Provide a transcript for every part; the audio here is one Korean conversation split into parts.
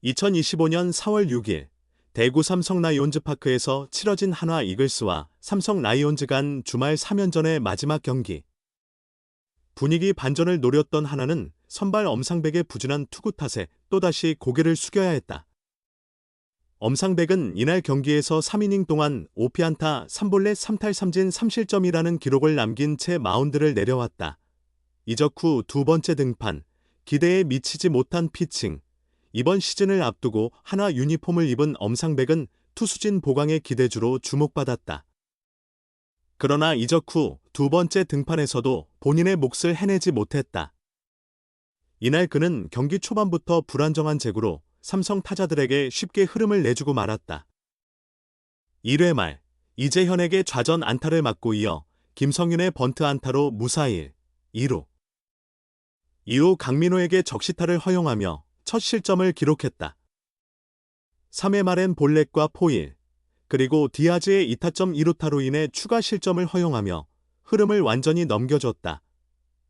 2025년 4월 6일 대구 삼성 라이온즈파크에서 치러진 한화 이글스와 삼성 라이온즈 간 주말 3연전의 마지막 경기. 분위기 반전을 노렸던 한화는 선발 엄상백의 부진한 투구 탓에 또다시 고개를 숙여야 했다. 엄상백은 이날 경기에서 3이닝 동안 5피안타 3볼넷 3탈 3진 3실점이라는 기록을 남긴 채 마운드를 내려왔다. 이적 후 두 번째 등판, 기대에 미치지 못한 피칭. 이번 시즌을 앞두고 한화 유니폼을 입은 엄상백은 투수진 보강의 기대주로 주목받았다. 그러나 이적 후 두 번째 등판에서도 본인의 몫을 해내지 못했다. 이날 그는 경기 초반부터 불안정한 제구로 삼성 타자들에게 쉽게 흐름을 내주고 말았다. 1회 말 이재현에게 좌전 안타를 맞고 이어 김성윤의 번트 안타로 무사 2루. 이후 강민호에게 적시타를 허용하며 첫 실점을 기록했다. 3회 말엔 볼넷과 포일, 그리고 디아즈의 2타점 2루타로 인해 추가 실점을 허용하며 흐름을 완전히 넘겨줬다.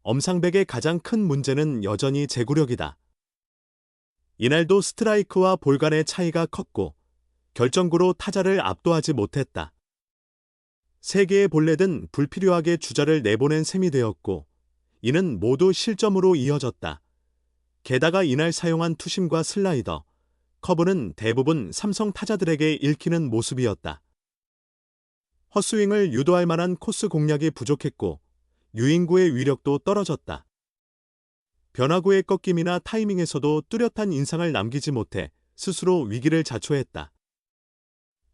엄상백의 가장 큰 문제는 여전히 제구력이다. 이날도 스트라이크와 볼 간의 차이가 컸고 결정구로 타자를 압도하지 못했다. 3개의 볼넷은 불필요하게 주자를 내보낸 셈이 되었고 이는 모두 실점으로 이어졌다. 게다가 이날 사용한 투심과 슬라이더, 커브는 대부분 삼성 타자들에게 읽히는 모습이었다. 헛스윙을 유도할 만한 코스 공략이 부족했고 유인구의 위력도 떨어졌다. 변화구의 꺾임이나 타이밍에서도 뚜렷한 인상을 남기지 못해 스스로 위기를 자초했다.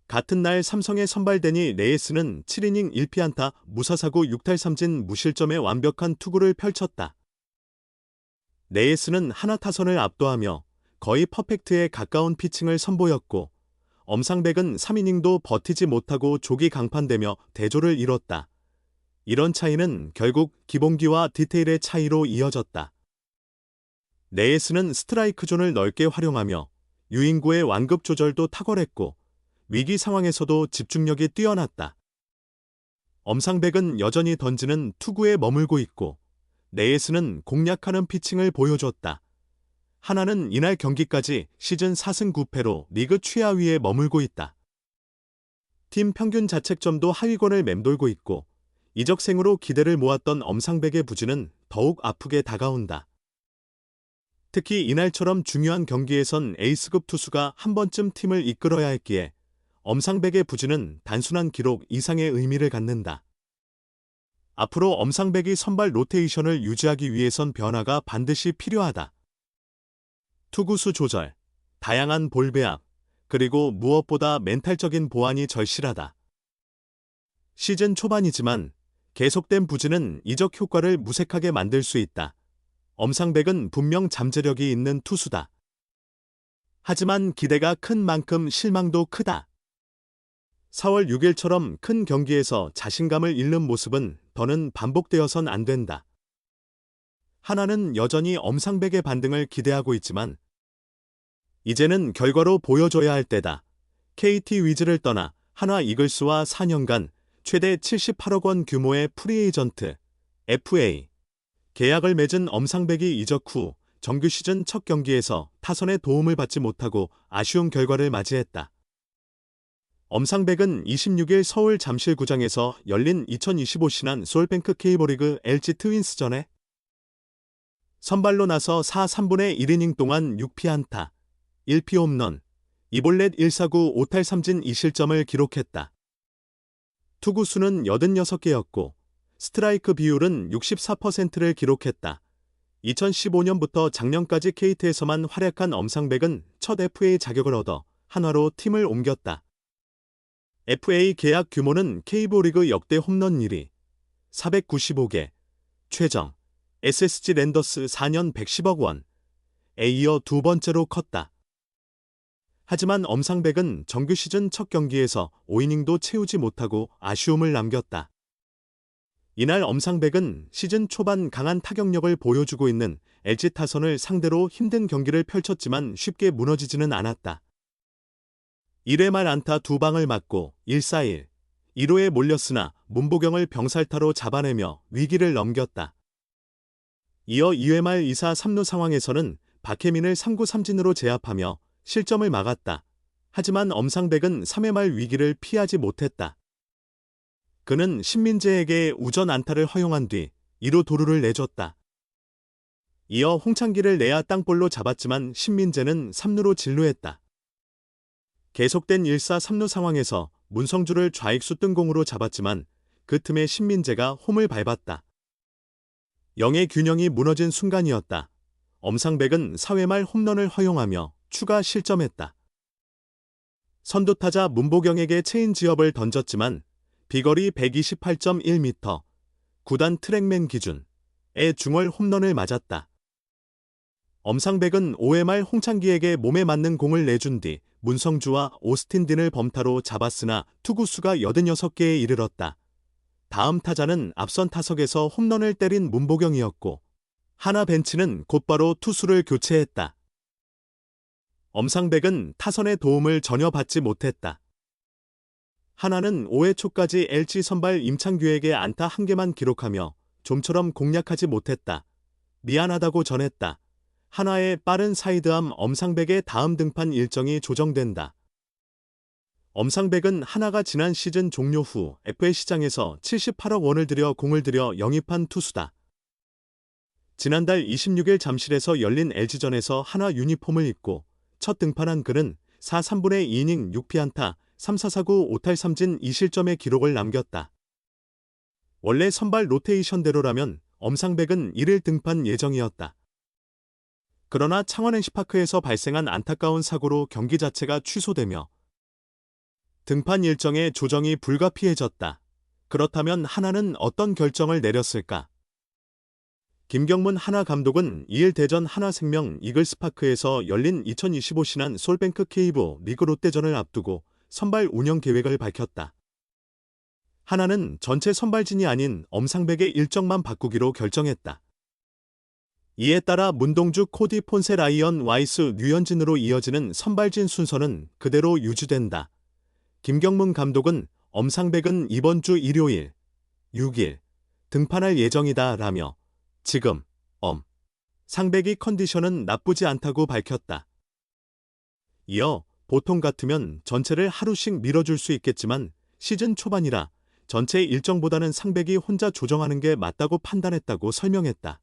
같은 날 삼성에 선발되니 레이스는 7이닝 1피안타 무사사구 6탈 3진 무실점의 완벽한 투구를 펼쳤다. 레이스는 한화 타선을 압도하며 거의 퍼펙트에 가까운 피칭을 선보였고 엄상백은 3이닝도 버티지 못하고 조기 강판되며 대조를 이뤘다. 이런 차이는 결국 기본기와 디테일의 차이로 이어졌다. 레이스는 스트라이크 존을 넓게 활용하며 유인구의 완급 조절도 탁월했고 위기 상황에서도 집중력이 뛰어났다. 엄상백은 여전히 던지는 투구에 머물고 있고 레이스는 공략하는 피칭을 보여줬다. 한화는 이날 경기까지 시즌 4승 9패로 리그 최하위에 머물고 있다. 팀 평균 자책점도 하위권을 맴돌고 있고 이적생으로 기대를 모았던 엄상백의 부진은 더욱 아프게 다가온다. 특히 이날처럼 중요한 경기에선 에이스급 투수가 한 번쯤 팀을 이끌어야 했기에 엄상백의 부진은 단순한 기록 이상의 의미를 갖는다. 앞으로 엄상백이 선발 로테이션을 유지하기 위해선 변화가 반드시 필요하다. 투구수 조절, 다양한 볼 배합, 그리고 무엇보다 멘탈적인 보완이 절실하다. 시즌 초반이지만 계속된 부진은 이적 효과를 무색하게 만들 수 있다. 엄상백은 분명 잠재력이 있는 투수다. 하지만 기대가 큰 만큼 실망도 크다. 4월 6일처럼 큰 경기에서 자신감을 잃는 모습은 더는 반복되어선 안 된다. 한화는 여전히 엄상백의 반등을 기대하고 있지만 이제는 결과로 보여줘야 할 때다. KT 위즈를 떠나 한화 이글스와 4년간 최대 78억 원 규모의 프리에이전트 FA 계약을 맺은 엄상백이 이적 후 정규 시즌 첫 경기에서 타선의 도움을 받지 못하고 아쉬운 결과를 맞이했다. 엄상백은 26일 서울 잠실구장에서 열린 2025 신한 소울뱅크 K리그 LG 트윈스전에 선발로 나서 4/3분의 1이닝 동안 6피안타, 1피 홈런, 2볼넷 1사구 5탈 3진 2실점을 기록했다. 투구수는 86개였고 스트라이크 비율은 64%를 기록했다. 2015년부터 작년까지 KT에서만 활약한 엄상백은 첫 FA 자격을 얻어 한화로 팀을 옮겼다. FA 계약 규모는 KBO 리그 역대 홈런 1위, 495개, 최정, SSG 랜더스 4년 110억 원에 이어 두 번째로 컸다. 하지만 엄상백은 정규 시즌 첫 경기에서 5이닝도 채우지 못하고 아쉬움을 남겼다. 이날 엄상백은 시즌 초반 강한 타격력을 보여주고 있는 LG 타선을 상대로 힘든 경기를 펼쳤지만 쉽게 무너지지는 않았다. 1회 말 안타 2방을 맞고 1-4-1, 1루에 몰렸으나 문보경을 병살타로 잡아내며 위기를 넘겼다. 이어 2회 말 2사 3루 상황에서는 박혜민을 3구 3진으로 제압하며 실점을 막았다. 하지만 엄상백은 3회 말 위기를 피하지 못했다. 그는 신민재에게 우전 안타를 허용한 뒤 2루 도루를 내줬다. 이어 홍창기를 내야 땅볼로 잡았지만 신민재는 3루로 진루했다. 계속된 1사 3루 상황에서 문성주를 좌익수 뜬공으로 잡았지만 그 틈에 신민재가 홈을 밟았다. 영의 균형이 무너진 순간이었다. 엄상백은 4회 말 홈런을 허용하며 추가 실점했다. 선두타자 문보경에게 체인지업을 던졌지만 비거리 128.1m, 구단 트랙맨 기준의 중월 홈런을 맞았다. 엄상백은 5회 말 홍창기에게 몸에 맞는 공을 내준 뒤 문성주와 오스틴 딘을 범타로 잡았으나 투구수가 86개에 이르렀다. 다음 타자는 앞선 타석에서 홈런을 때린 문보경이었고 하나 벤치는 곧바로 투수를 교체했다. 엄상백은 타선의 도움을 전혀 받지 못했다. 하나는 5회 초까지 LG 선발 임창규에게 안타 1개만 기록하며 좀처럼 공략하지 못했다. 미안하다고 전했다. 하나의 빠른 사이드암 엄상백의 다음 등판 일정이 조정된다. 엄상백은 하나가 지난 시즌 종료 후 FA 시장에서 78억 원을 들여 공을 들여 영입한 투수다. 지난달 26일 잠실에서 열린 LG전에서 하나 유니폼을 입고 첫 등판한 그는 4, 3분의 2이닝 6피안타, 3, 4, 4구 5탈 3진 2실점의 기록을 남겼다. 원래 선발 로테이션대로라면 엄상백은 1일 등판 예정이었다. 그러나 창원 NC파크에서 발생한 안타까운 사고로 경기 자체가 취소되며 등판 일정의 조정이 불가피해졌다. 그렇다면 하나는 어떤 결정을 내렸을까? 김경문 하나 감독은 2일 대전 하나생명 이글스파크에서 열린 2025 신한 솔뱅크 K부 리그 롯데전을 앞두고 선발 운영 계획을 밝혔다. 하나는 전체 선발진이 아닌 엄상백의 일정만 바꾸기로 결정했다. 이에 따라 문동주, 코디, 폰세, 라이언, 와이스, 류현진으로 이어지는 선발진 순서는 그대로 유지된다. 김경문 감독은 엄상백은 이번 주 일요일 6일 등판할 예정이다 라며 지금 상백이 컨디션은 나쁘지 않다고 밝혔다. 이어 보통 같으면 전체를 하루씩 미뤄줄 수 있겠지만 시즌 초반이라 전체 일정보다는 상백이 혼자 조정하는 게 맞다고 판단했다고 설명했다.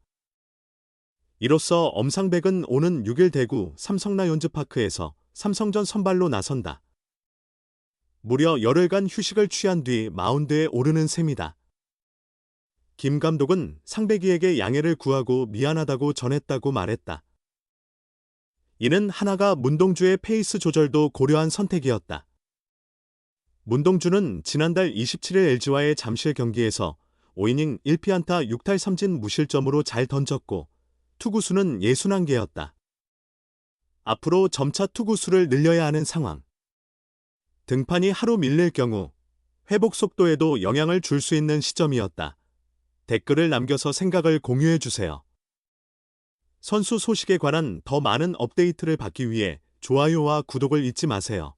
이로써 엄상백은 오는 6일 대구 삼성라이온즈파크에서 삼성전 선발로 나선다. 무려 열흘간 휴식을 취한 뒤 마운드에 오르는 셈이다. 김 감독은 상백이에게 양해를 구하고 미안하다고 전했다고 말했다. 이는 하나가 문동주의 페이스 조절도 고려한 선택이었다. 문동주는 지난달 27일 LG와의 잠실 경기에서 5이닝 1피안타 6탈 3진 무실점으로 잘 던졌고 투구수는 61개였다. 앞으로 점차 투구수를 늘려야 하는 상황. 등판이 하루 밀릴 경우 회복 속도에도 영향을 줄 수 있는 시점이었다. 댓글을 남겨서 생각을 공유해주세요. 선수 소식에 관한 더 많은 업데이트를 받기 위해 좋아요와 구독을 잊지 마세요.